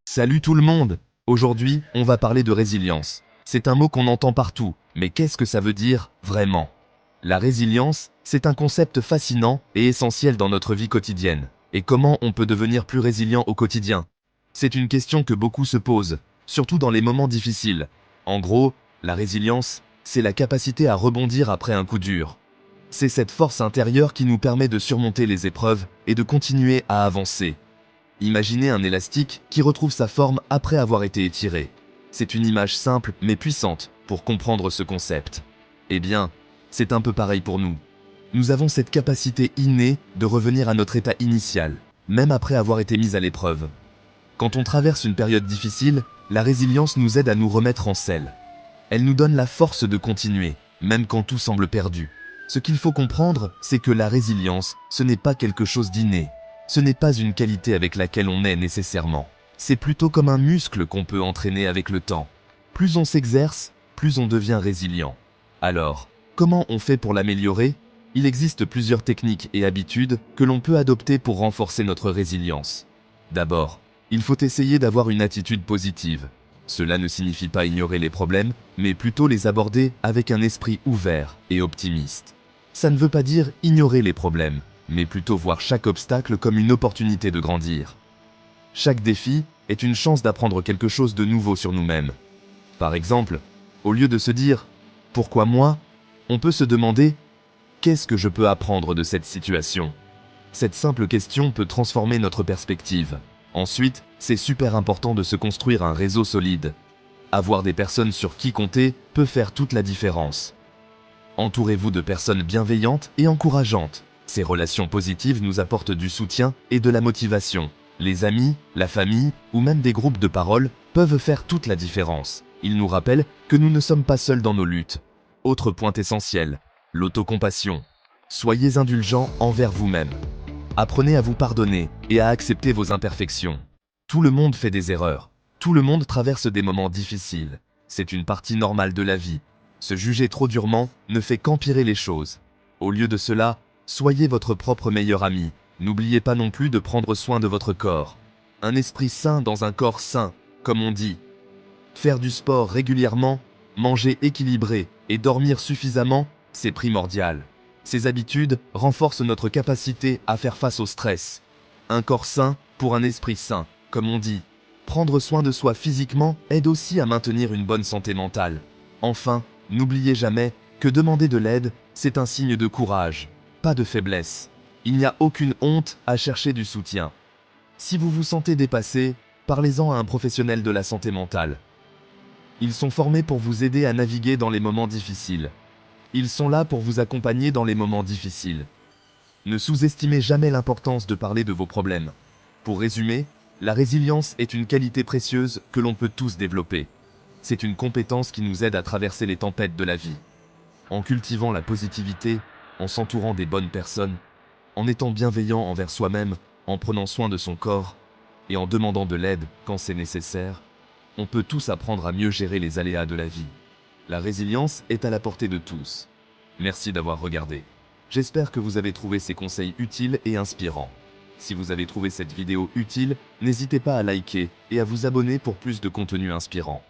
Salut tout le monde! Aujourd'hui, on va parler de résilience. C'est un mot qu'on entend partout, mais qu'est-ce que ça veut dire, vraiment? La résilience, c'est un concept fascinant et essentiel dans notre vie quotidienne. Et comment on peut devenir plus résilient au quotidien? C'est une question que beaucoup se posent, surtout dans les moments difficiles. En gros, la résilience, c'est la capacité à rebondir après un coup dur. C'est cette force intérieure qui nous permet de surmonter les épreuves et de continuer à avancer. Imaginez un élastique qui retrouve sa forme après avoir été étiré. C'est une image simple mais puissante pour comprendre ce concept. Eh bien, c'est un peu pareil pour nous. Nous avons cette capacité innée de revenir à notre état initial, même après avoir été mis à l'épreuve. Quand on traverse une période difficile, la résilience nous aide à nous remettre en selle. Elle nous donne la force de continuer, même quand tout semble perdu. Ce qu'il faut comprendre, c'est que la résilience, ce n'est pas quelque chose d'inné. Ce n'est pas une qualité avec laquelle on naît nécessairement. C'est plutôt comme un muscle qu'on peut entraîner avec le temps. Plus on s'exerce, plus on devient résilient. Alors, comment on fait pour l'améliorer? Il existe plusieurs techniques et habitudes que l'on peut adopter pour renforcer notre résilience. D'abord, il faut essayer d'avoir une attitude positive. Cela ne signifie pas ignorer les problèmes, mais plutôt les aborder avec un esprit ouvert et optimiste. Ça ne veut pas dire ignorer les problèmes, mais plutôt voir chaque obstacle comme une opportunité de grandir. Chaque défi est une chance d'apprendre quelque chose de nouveau sur nous-mêmes. Par exemple, au lieu de se dire « Pourquoi moi ?», on peut se demander « Qu'est-ce que je peux apprendre de cette situation ?» Cette simple question peut transformer notre perspective. Ensuite, c'est super important de se construire un réseau solide. Avoir des personnes sur qui compter peut faire toute la différence. Entourez-vous de personnes bienveillantes et encourageantes. Ces relations positives nous apportent du soutien et de la motivation. Les amis, la famille ou même des groupes de parole peuvent faire toute la différence. Ils nous rappellent que nous ne sommes pas seuls dans nos luttes. Autre point essentiel, l'autocompassion. Soyez indulgents envers vous-même. Apprenez à vous pardonner et à accepter vos imperfections. Tout le monde fait des erreurs. Tout le monde traverse des moments difficiles. C'est une partie normale de la vie. Se juger trop durement ne fait qu'empirer les choses. Au lieu de cela, soyez votre propre meilleur ami. N'oubliez pas non plus de prendre soin de votre corps. Un esprit sain dans un corps sain, comme on dit. Faire du sport régulièrement, manger équilibré et dormir suffisamment, c'est primordial. Ces habitudes renforcent notre capacité à faire face au stress. Un corps sain pour un esprit sain, comme on dit. Prendre soin de soi physiquement aide aussi à maintenir une bonne santé mentale. Enfin, n'oubliez jamais que demander de l'aide, c'est un signe de courage, pas de faiblesse. Il n'y a aucune honte à chercher du soutien. Si vous vous sentez dépassé, parlez-en à un professionnel de la santé mentale. Ils sont formés pour vous aider à naviguer dans les moments difficiles. Ils sont là pour vous accompagner dans les moments difficiles. Ne sous-estimez jamais l'importance de parler de vos problèmes. Pour résumer, la résilience est une qualité précieuse que l'on peut tous développer. C'est une compétence qui nous aide à traverser les tempêtes de la vie. En cultivant la positivité, en s'entourant des bonnes personnes, en étant bienveillant envers soi-même, en prenant soin de son corps et en demandant de l'aide quand c'est nécessaire, on peut tous apprendre à mieux gérer les aléas de la vie. La résilience est à la portée de tous. Merci d'avoir regardé. J'espère que vous avez trouvé ces conseils utiles et inspirants. Si vous avez trouvé cette vidéo utile, n'hésitez pas à liker et à vous abonner pour plus de contenu inspirant.